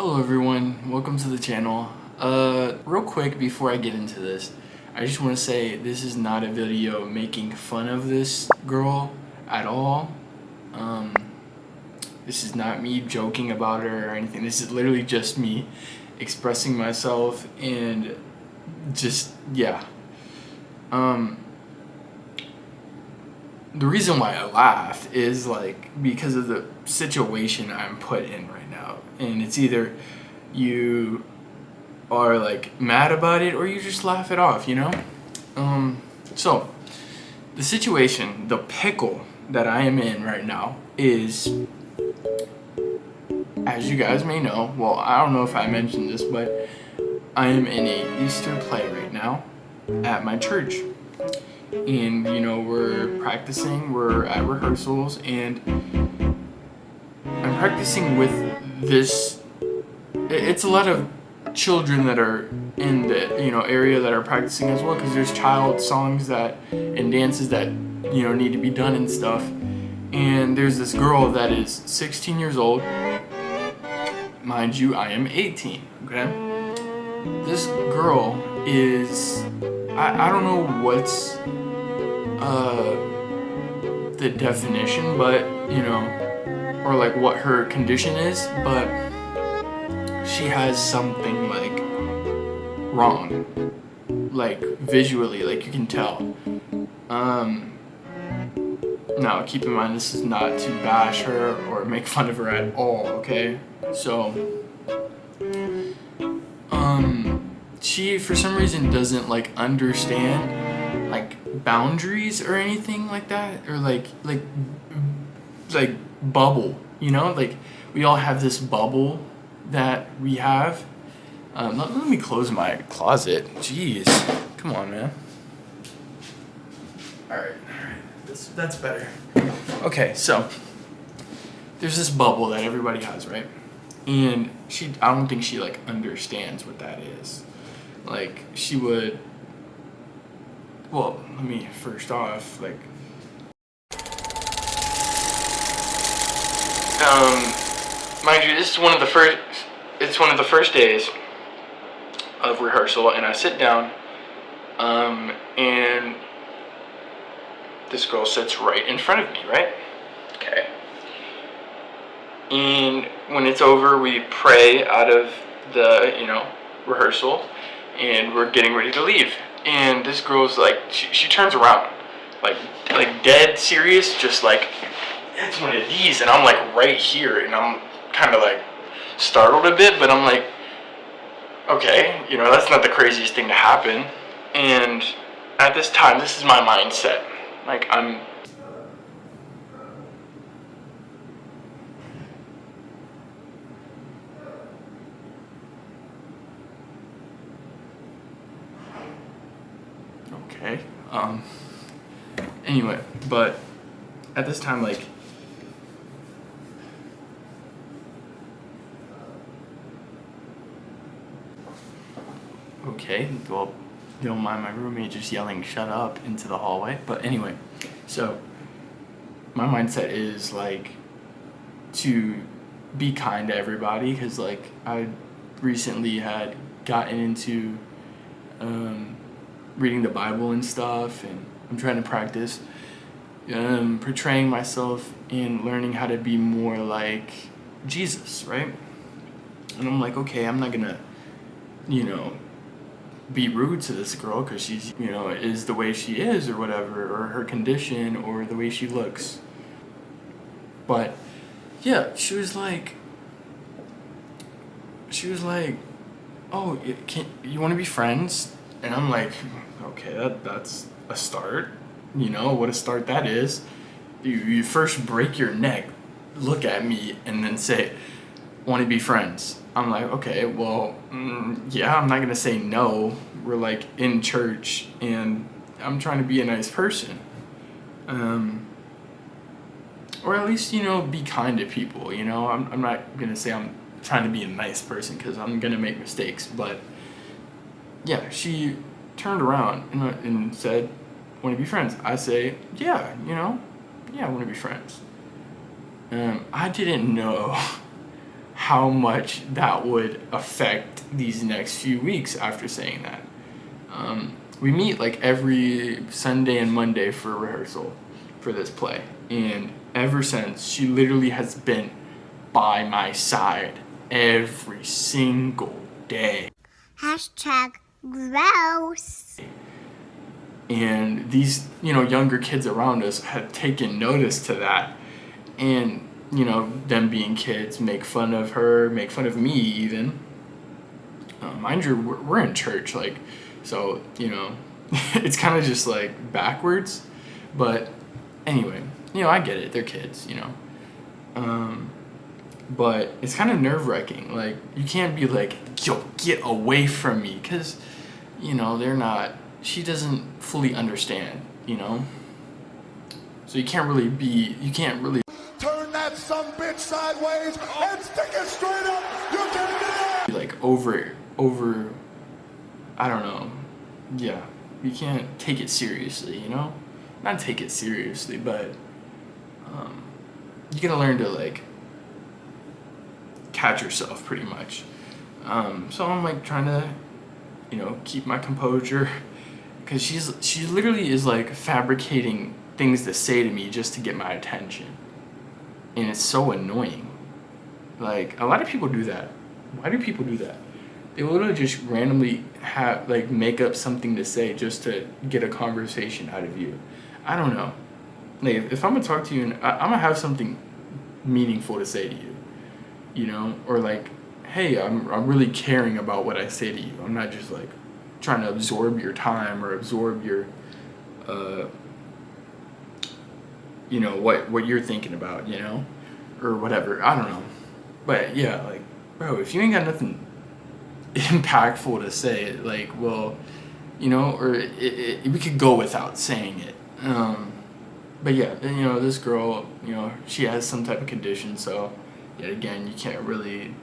Hello everyone, welcome to the channel. Real quick before I get into this, I just want to say this is not a video making fun of this girl at all. This is not me joking about her or anything. This is literally just me expressing myself and just, yeah. The reason why I laughed is because of the situation I'm put in right now. And it's either you are mad about it or you just laugh it off, you know? So the situation, the pickle that I am in right now is, as you guys may know, well, I don't know if I mentioned this, but I am in a Easter play right now at my church. And we're practicing, we're at rehearsals, and I'm practicing with this. It's a lot of children that are in the area that are practicing as well, because there's child songs and dances that need to be done and stuff. And there's this girl that is 16 years old. Mind you, I am 18. Okay, this girl is, I don't know what's the definition, but or what her condition is, but she has something wrong, visually, you can tell. Now keep in mind, this is not to bash her or make fun of her at all, okay? So she for some reason doesn't understand boundaries or anything like that, or bubble, we all have this bubble that we have. Let me close my closet. Jeez, come on, man. All right, that's better. Okay, so there's this bubble that everybody has, right? And I don't think she understands what that is. She would. Well, let me first off, mind you, this is one of the first. It's one of the first days of rehearsal, and I sit down, and this girl sits right in front of me, right? Okay. And when it's over, we pray out of the rehearsal, and we're getting ready to leave. And this girl's she turns around, dead serious, just it's one of these, and I'm right here, and I'm kind of startled a bit, but I'm okay, that's not the craziest thing to happen. And at this time, this is my mindset, I'm okay. Anyway, but at this time, okay, well, don't mind my roommate just yelling "shut up" into the hallway. But anyway, so my mindset is to be kind to everybody, because I recently had gotten into reading the Bible and stuff, and I'm trying to practice portraying myself and learning how to be more like Jesus, right? And I'm okay, I'm not gonna be rude to this girl because she's is the way she is or whatever, or her condition or the way she looks. But yeah, she was like, oh, you want to be friends? And I'm okay, that's a start. What a start that is. You first break your neck, look at me, and then say, want to be friends. I'm okay, well, yeah, I'm not going to say no. We're in church, and I'm trying to be a nice person. Or at least, be kind to people, I'm not going to say I'm trying to be a nice person, because I'm going to make mistakes. But yeah, she turned around and said, want to be friends? I say, yeah, yeah, I want to be friends. I didn't know how much that would affect these next few weeks after saying that. We meet like every Sunday and Monday for rehearsal for this play. And ever since, she literally has been by my side every single day. Hashtag gross. And these, younger kids around us had taken notice to that. And, them being kids, make fun of her, make fun of me even. Mind you, we're in church, so, it's kind of just like backwards. But anyway, I get it. They're kids, But it's kind of nerve-wracking. Like, you can't be like, yo, get away from me. Because, they're not, she doesn't fully understand, So you can't really turn that sumbitch sideways and stick it straight up. You can do it. Like, over, I don't know. Yeah, you can't take it seriously, Not take it seriously, but you gotta learn to, like, catch yourself pretty much. So I'm like trying to, keep my composure, because she literally is like fabricating things to say to me just to get my attention, and it's so annoying. Like, a lot of people do that. Why do people do that? They literally just randomly make up something to say just to get a conversation out of you. I don't know. Like, if I'm gonna talk to you and I'm gonna have something meaningful to say to you, or like, hey, I'm really caring about what I say to you. I'm not just like trying to absorb your time or absorb your, what you're thinking about, or whatever. I don't know. But yeah, like, bro, if you ain't got nothing impactful to say, like, well, or we could go without saying it. But yeah, this girl, she has some type of condition, so yet again, you can't really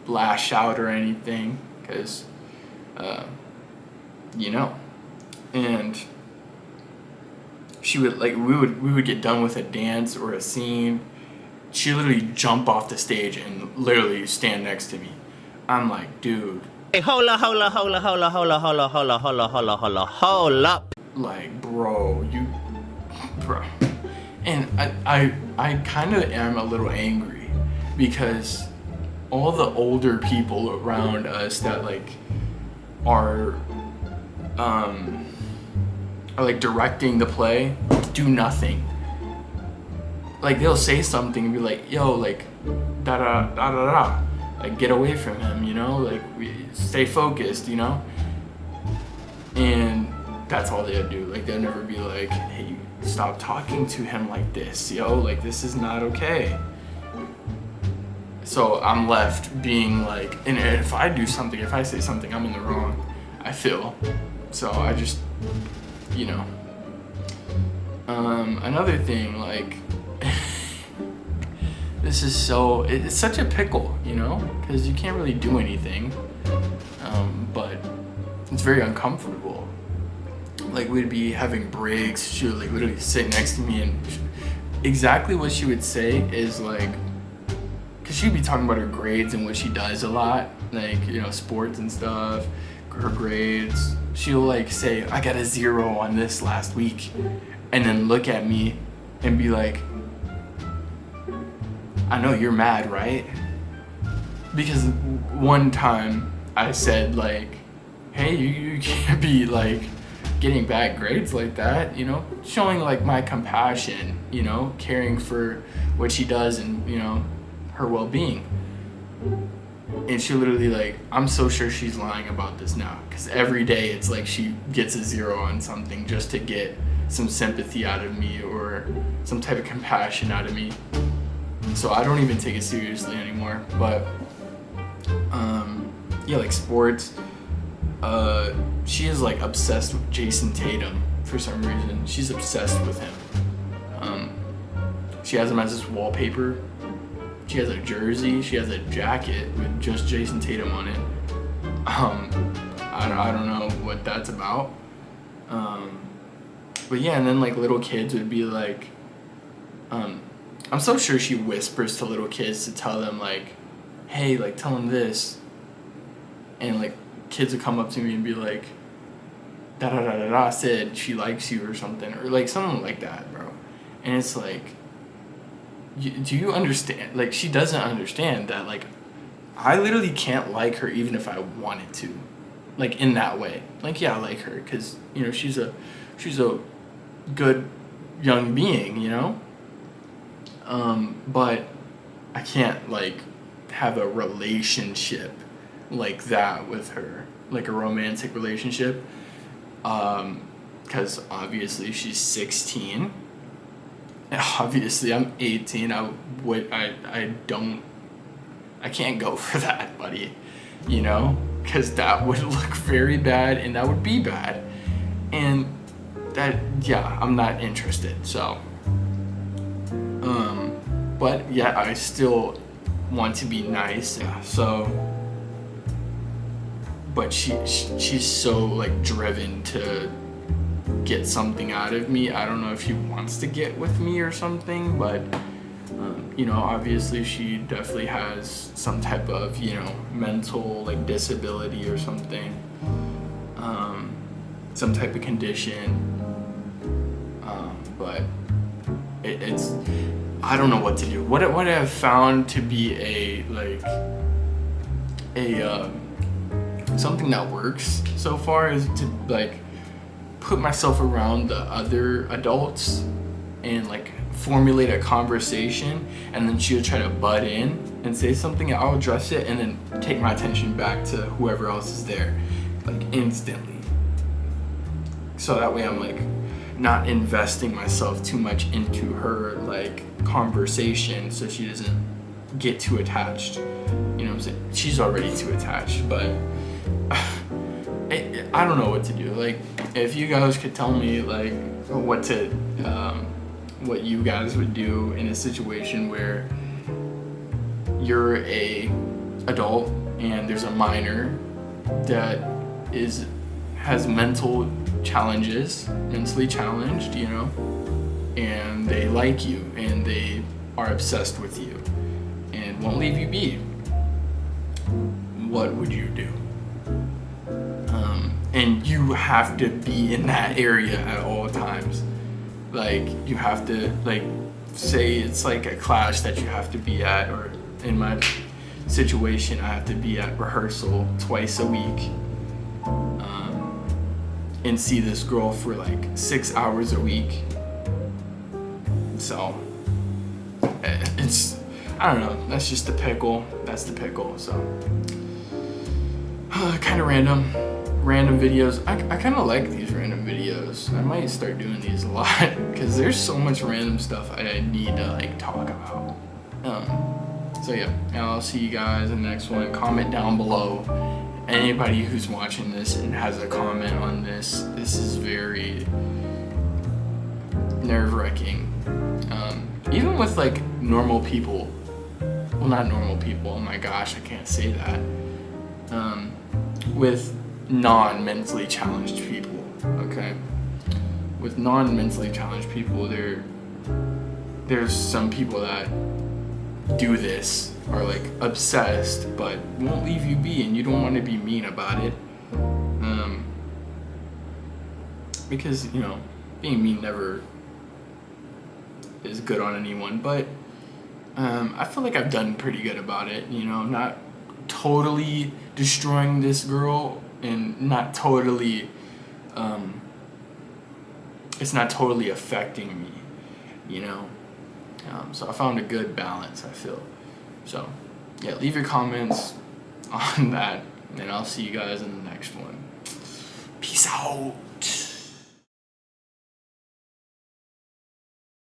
lash out or anything, because, and she would, like, we would get done with a dance or a scene, she'd literally jump off the stage and literally stand next to me. I'm like, dude. Hey, hold up. Like, bro. And I kind of am a little angry, because all the older people around us that are like directing the play do nothing. Like, they'll say something and be like, yo, like, da da da da da, like, get away from him, like, stay focused, and that's all they'll do. Like, they'll never be like, hey, stop talking to him like this, like, this is not okay. So I'm left being like, and if I say something, I'm in the wrong, I feel. So I just, another thing, like, it's such a pickle, because you can't really do anything, but it's very uncomfortable. Like, we'd be having breaks, she would like literally sit next to me, and exactly what she would say is like, because she'd be talking about her grades and what she does a lot, like, sports and stuff, her grades. She'll like say, I got a 0 on this last week, and then look at me and be like, I know you're mad, right? Because one time I said, like, hey, you can't be like getting bad grades like that, showing like my compassion, caring for what she does and, her well-being. And she literally, like, I'm so sure she's lying about this now, because every day it's like she gets a 0 on something just to get some sympathy out of me or some type of compassion out of me. So I don't even take it seriously anymore. But yeah, like sports, she is like obsessed with Jason Tatum for some reason. She's obsessed with him. She has him as his wallpaper. She has a jersey, she has a jacket with just Jason Tatum on it. I don't know what that's about. But yeah, and then like little kids would be like, I'm so sure she whispers to little kids to tell them like, hey, like, tell him this. And, like, kids would come up to me and be like, da-da-da-da-da said she likes you or something. Or, like, something like that, bro. And it's like, do you understand? Like, she doesn't understand that, like, I literally can't like her even if I wanted to. Like, in that way. Like, yeah, I like her because, you know, she's a good young being, you know? But I can't, like, have a relationship like that with her. Like, a romantic relationship. Because obviously she's 16. And obviously I'm 18. I can't go for that, buddy. You know? Because that would look very bad and that would be bad. And that, yeah, I'm not interested. So, but yeah, I still want to be nice. Yeah, so, but she's so, like, driven to get something out of me. I don't know if she wants to get with me or something, but you know, obviously she definitely has some type of, you know, mental, like, disability or something, some type of condition, but it's I don't know what to do. What I've found to be a something that works so far is to, like, put myself around the other adults and, like, formulate a conversation, and then she'll try to butt in and say something, and I'll address it and then take my attention back to whoever else is there, like, instantly. So that way I'm, like, not investing myself too much into her, like, conversation, so she doesn't get too attached. You know what I'm saying? She's already too attached, but I don't know what to do. Like, if you guys could tell me, like, what you guys would do in a situation where you're a adult and there's a minor that has mental challenges, mentally challenged, you know, and they like you and they are obsessed with you and won't leave you be, what would you do? And you have to be in that area at all times. Like, you have to, like, say it's like a class that you have to be at, or in my situation, I have to be at rehearsal twice a week, and see this girl for, like, 6 hours a week. So, it's, I don't know, that's just the pickle. That's the pickle, so. Kind of random videos. I kind of like these random videos. I might start doing these a lot because there's so much random stuff I need to, like, talk about. So yeah, I'll see you guys in the next one. Comment down below. Anybody who's watching this and has a comment on this is very nerve-wracking. Even with, like, normal people. Well, not normal people. Oh my gosh, I can't say that. With non-mentally challenged people, okay? With non-mentally challenged people, there's some people that do this, are, like, obsessed, but won't leave you be, and you don't want to be mean about it. Because, you know, being mean never is good on anyone, but I feel like I've done pretty good about it, you know, not totally destroying this girl and not totally it's not totally affecting me, you know. So I found a good balance, I feel. So yeah, leave your comments on that and I'll see you guys in the next one. Peace out.